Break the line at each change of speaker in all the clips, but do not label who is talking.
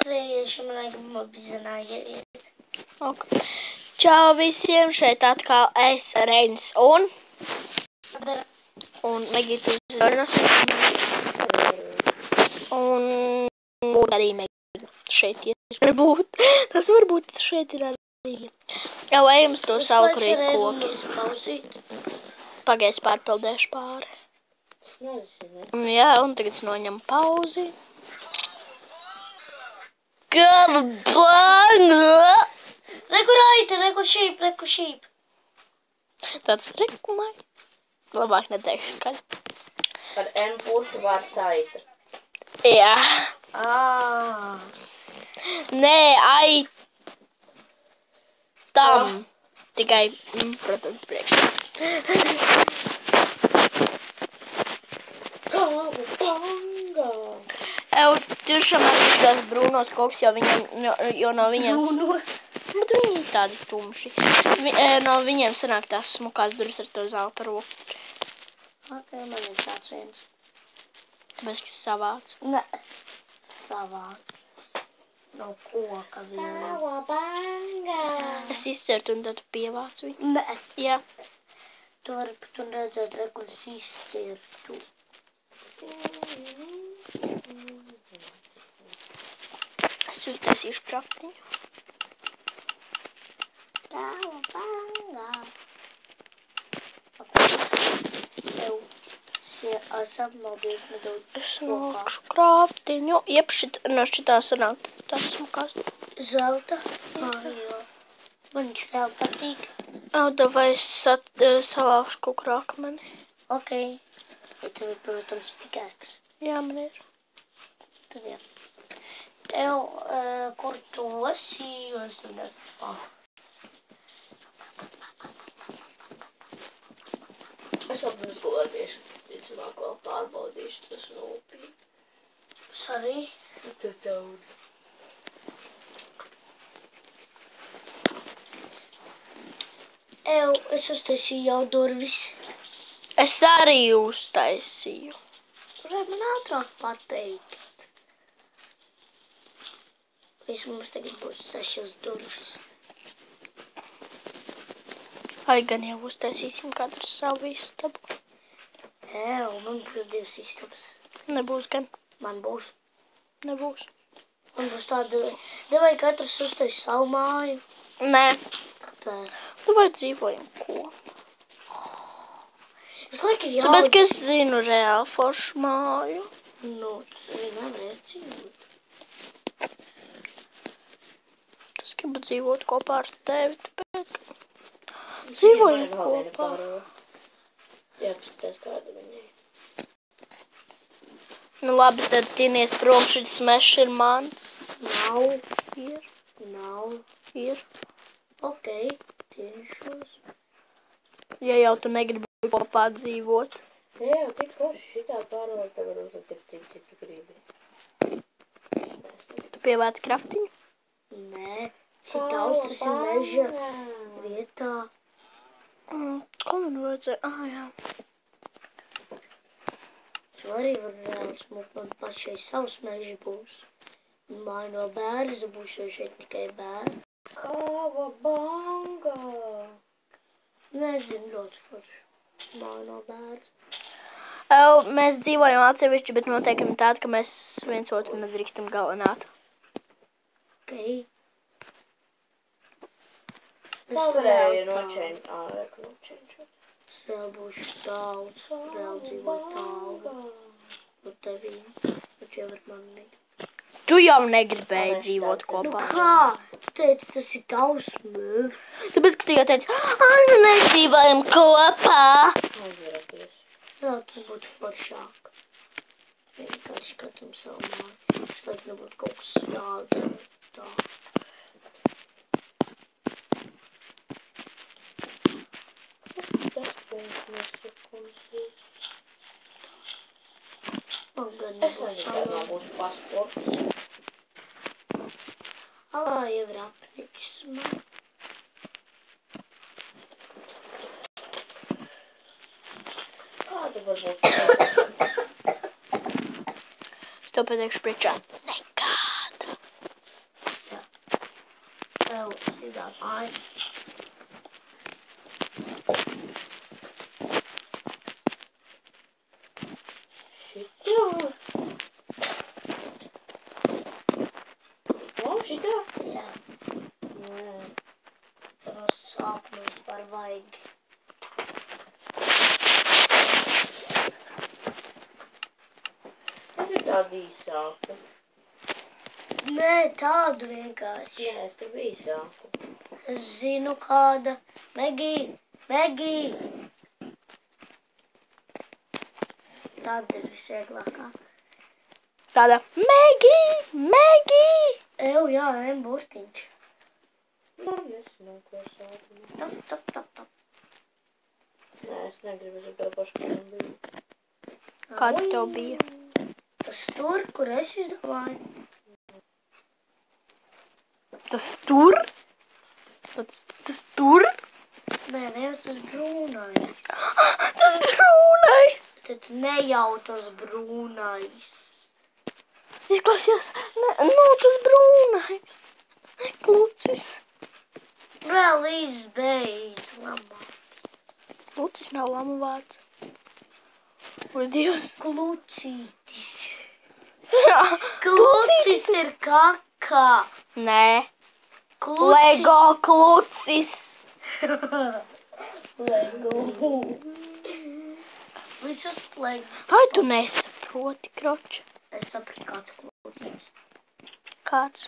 Reieši man vajag apzināja.
Ok. Čau visiem, šeit atkal es, Reinis un Megita uzrunas. Un arī Megita šeit ir. Varbūt. Tas varbūt šeit ir arī. Jau ejam uz to salkrīt koki. Pagaids pārpildēšu pāri. Jā, un tagad es noņemu pauzi. Kabanga!
Reku raita, reku šīp.
Tāds rekumai. Labāk neteikšu skaļi.
Ar M burtu vārds aita.
Jā. Nē, aitam. Tikai, protams, priekšā.
Kabanga!
Tiešām arī šos brūnos koks, jo no viņiem...
Brūnos?
Bet viņi ir tādi tumši. No viņiem sanāk tās smukās durvis ar to zelta roku.
Ok, man ir tāds viens.
Tāpēc, ka savāc.
Ne, savāc. No koka viena.
Kabanga!
Es izcertu un tad tu pievāc viņu.
Ne,
Jā.
tu vari pat un redzēt, reku es izcirtu.
Es uztaisīšu kraftiņu.
Kabanga! Es apmaldīšu nedaudz
Es nokšu kraftiņu. Jeb no šitā sanāk tās smukās.
Zelta? Jo. Man viņš vēl patīk.
Vai es savāšu kaut kur akmeni.
Ok. Ja tev ir, protams, pikēks.
Jā, man ir.
Tad jā. Tev, kur tu esi, jo es tu nezinu.
Es apmēs godīšu, ticamāk vēl pārbaudīšu tas nopī.
Es arī.
Tad daudz.
Es uztaisīju jau durvis.
Es arī uztaisīju.
Varētu man ātrāk pateikt. Viss mums tagad būs 6 durvis.
Vai gan jau uztaisīsim katru savu istabu.
Man būs 2 istabas.
Nebūs gan.
Man būs.
Nebūs.
Man būs tāda, vai katrs uztais savu māju.
Nē.
Kāpēc?
Vai dzīvojam kopā?
Es laikam ir
Tāpēc, ka es zinu reāli foršu māju.
Nu, tas arī nevarēs dzīvot.
Es gribu dzīvot kopā ar tevi, tāpēc dzīvojam kopā.
Jā, paskatās kāda viņai.
Nu labi, tad tinies prom, šis mešs ir mans.
Nav.
Ir.
Nav.
Ir.
Ok, tiešos.
Ja jau tu negribi kopā dzīvot.
Jā, tik forši šitā pārvar, tad var uzlikt cik tu gribi.
Tu pievāc kraftiņu?
Nē, cik daudz tas ir meža vietā.
Ko man vajadzēja? Jā.
Tu arī var reāli smuk, man pašai savs meža būs. Māja no bērza būs, jo šeit tikai bērns.
Kabanga!
Nezinu, ļoti forši. Māja no bērza.
Mēs dzīvojam atsevišķi, bet noteikumi tādi, ka mēs viens otru nedrīkstam galināt.
Ok.
Pavarēja nočēņu ārēku nočēņu.
Es vēl būšu daudz, vēl dzīvot tālu. No tevīm. Bet jau ar mani negribu.
Tu jau negribēji dzīvot kopā.
Nu kā? Tu teici, tas ir tavs mērs.
Tāpēc, ka tu jau teici, nu mēs dzīvojam kopā.
Aizvaraties.
Jā, tas būtu foršāk. Vienkārši katram savu māju. Es laikam nebūtu kaut kas jādara. Tā.
Tas punkts nesakums.
Man gan
Es
nebūs
nezinu, kā būs pasports.
Alā jau ir apnicis man.
Kāda var būt?
Es to pateikšu priekšā. Nekāda.
izdomāju.
Šitā. O, šitā?
Jā,
Nē.
tos sākumus var vajag.
Tas ir tāda īsāka.
Nē, tādu vienkārši.
Jā, es gribu īsāku.
Es zinu kāda. Megī! Tāda ir visvieglākā.
Tāda Megī!
Ew, jā, burtiņš.
Man nesmokosātu.
Tap.
Nē, es negribu uz to pašu, kā man bija.
Kāds tev bija?
Tas tur, kur es izdomāju.
Tas tur? Tas tur?
Nē, tas brūnais.
Tas brūnais!
Tad nejau tas brūnais.
Izklausījās, tas brūnais. Klucis.
Vēl izbeidz, labāk.
Klucis nav lamu vārds. Vai Dievs?
Klucītis. Klucis ir kakā.
Nē.
Kluci.
Lego klucis.
Lego. Visus Lego.
Vai tu nesaproti, kroč?
Es sapratu, kāds klucītis.
Kāds?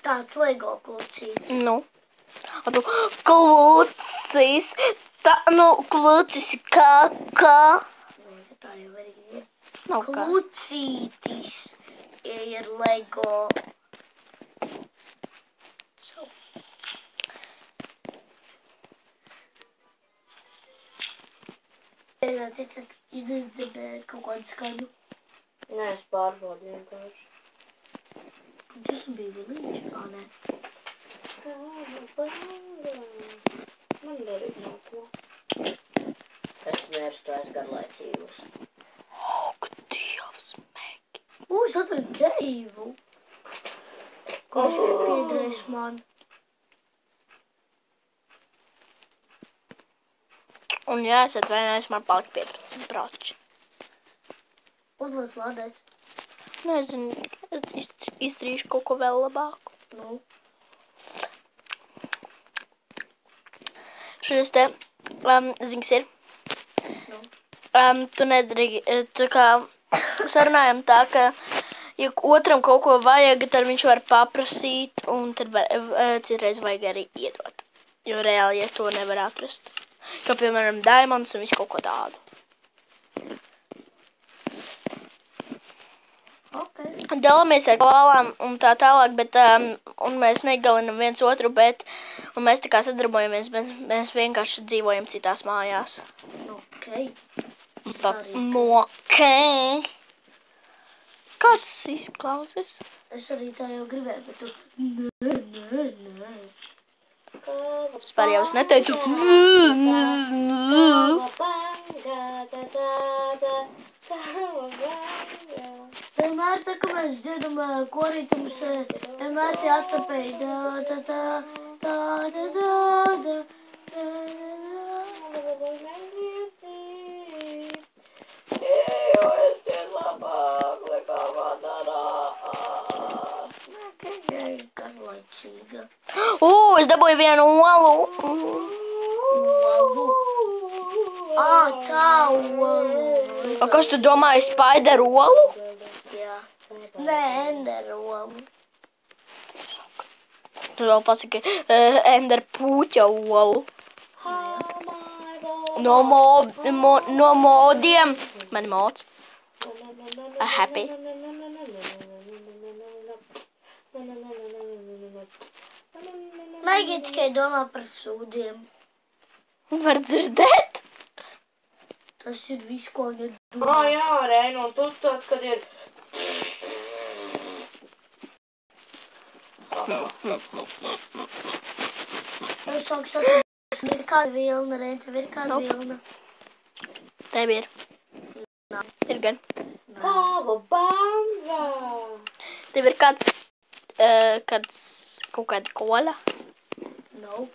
Tāds Lego klucītis.
Nu. Tu klucis. Klucis ir kakā.
Tā jau arī ir.
Nav kā.
Klucītis ir Lego. Tad izdzirdēju kaut kādu skaņu.
Nē, es pārbaudu vienkārši.
Tas bija vilīņš, nē.
Man darīt nav ko. Es mērstu aizgarlaicīgus.
Ak, Dievs, Megi.
Es atradu keivu. Kurš piederēs man.
Un ja es atvainojos, man palika 15 proči.
Uzliec lādēt.
Nezinu, es izdarīšu kaut ko vēl labāku.
Nu.
Šis te ziņas ir.
Nu.
Tu nedarīgi, tā kā sarunājam tā, ka ja otram kaut ko vajag, tad viņš var paprasīt un tad citreiz vajag arī iedot. Jo reāli, ja to nevar atrast. Kā piemēram diamonds un visu kaut ko tādu.
Okay.
Dalāmies ar kolām un tā tālāk, bet un mēs negalinam viens otru, bet un mēs tā kā sadarbojamies, bet mēs vienkārši dzīvojam citās mājās.
Okay.
Okay. Kāds izklausies?
Es arī tā jau gribēju, bet tu... Nē.
Es pār jau es neteicu.
Vienmēr tā, ka mēs dziedam korītumus, vienmēr tie attapēji. Garlaicīga.
Es dabūju vienu olu.
Tā olu.
Kas tu domāji, spaideru olu?
Jā. Nē, enderu olu.
Tu vēl pasaki ender pūķa olu. No modiem. Mani mods. Happy.
Maigi tikai domā par sūdiem.
Var dzirdēt?
Tas ir viss, ko viņa domā.
Jā, Reino, un tu tāds, kad ir...
Es sāku saprast, ir kāda vilna, Rein, tev ir kāda vilna.
Tev ir. Ir gan.
Kava banga!
Tev ir kāds Kaut kāda kola.
Nope.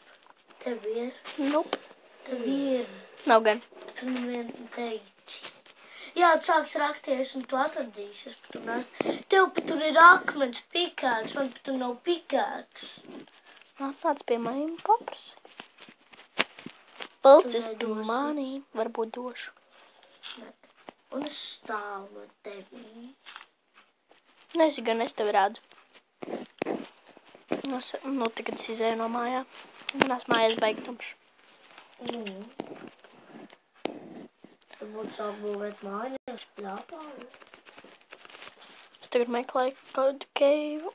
Tev ir.
Nope.
Tev ir.
Nav gan.
Tu man vien teici. Jā, tu sāks rakties un tu atradīsi. Es pat tur neesmu. Tev pat tur ir akmens pikēts. Man pat tur nav pikēts.
Atnāc pie maniem paprasi. Pulcis
Tu
pie
nedosi?
maniem. Varbūt došu.
Un es stāvu no tevī.
Nezinu, gan es tevi redzu. Nu, tagad es izēju no mājām. Manās mājās beigtumš.
Varbūt sāk būvēt mājas pļāpā.
Es tagad meklēju kādu keivu,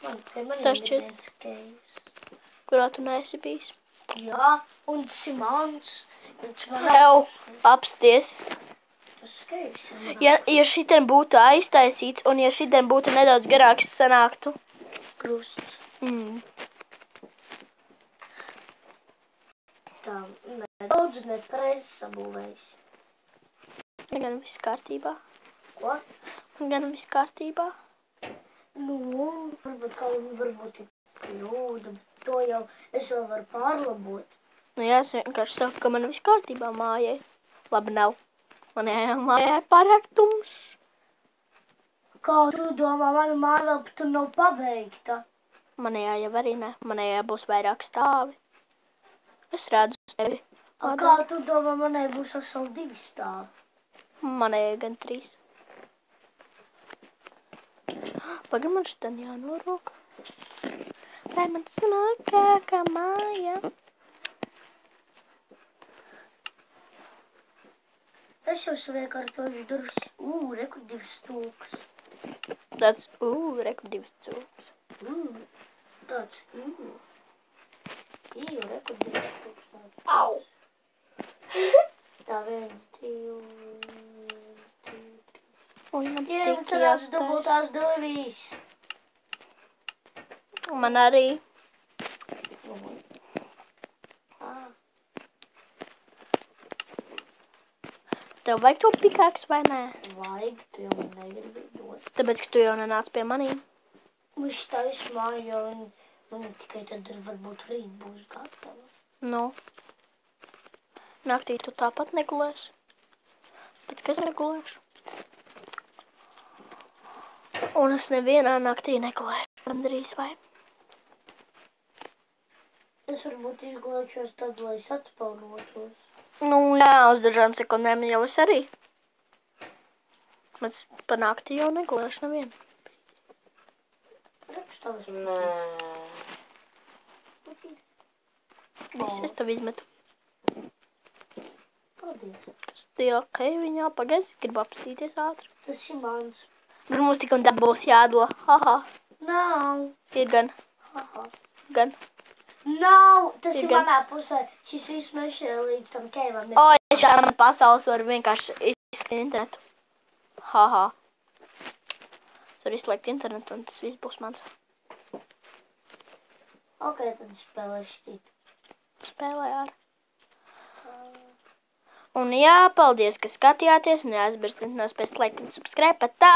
Man pie maniem
Tas
ir
šķiet.
viens keivs.
kurā tu neesi bijis.
Jā, un Simons.
Tev apsties.
Tas keivs ir man.
Ja šitien būtu aiztaisīts un ja šitien būtu nedaudz garāks, sanāktu.
Krusts. Tā, nedaudz nepareizi sabūvējis.
Gan viss kārtībā.
Ko?
Gan viss kārtībā.
Nu, varbūt ir kļūda, bet to jau es vēl varu pārlabot.
Nu jā, es vienkārši saku, ka man viss kārtībā mājai. Labi nav. Manējā mājai pārāk tumšs.
Kā tu domā, mana māja vēl pat tur nav pabeigta?
Manējā jau arī ne. Manējā būs vairāk stāvi. Es redzu tevi.
Kā tu domā, manai būs veseli 2 stāvi?
Manējā gan 3. Pagaid, man šitan jānorūk. Lai man smakākā māja.
Es jau saviekārtoju durvis. Reku 2 stūks.
Tāds, reku 2 cūks.
Tāds, reku 2 stūks.
Au!
Tā 1, 2, 3.
Ui, man
Jā, man
stīgi
sanāca
jāstais.
dubultās durvīs.
Man arī. Tev vajag to pikāks vai nē?
Vajag, tu jau man negribi dot.
Tāpēc, ka tu jau nenāc pie manīm.
Viņš taisa māju, un tikai tad varbūt rīt būs gatava.
Nu. Naktī tu tāpat negulēsi. Bet kas negulēšu? Un es nevienā naktī negulēšu. Gandrīz vai.
Es varbūt izgulēšos tad, lai es atspaunotos.
Nu jā, uz dažām sekundēm jau es arī. Bet pa naktī jau negulēšu nevienu.
Rakstāvis.
Viss, es tev izmetu.
Paldies.
Tas tie ok, viņā pagaisi, gribu apstīties ātri.
Tas ir mans.
Bet mums tik un tā būs jādo. Haha.
Nav.
Ir gan.
Haha.
Gan.
Nav. Tas
Ir
ir
gan.
manā pusē. Šis viss mežē līdz tam keivam.
O, ja man pasaules var vienkārši izslēgt internetu. Haha. Es varu izslēgt internetu un tas viss būs mans.
Ok, tad spēlēšu citu.
Spēlē ar. Un jā, paldies, ka skatījāties. Un jāizbirst, nospēst like un subscribe. Tā!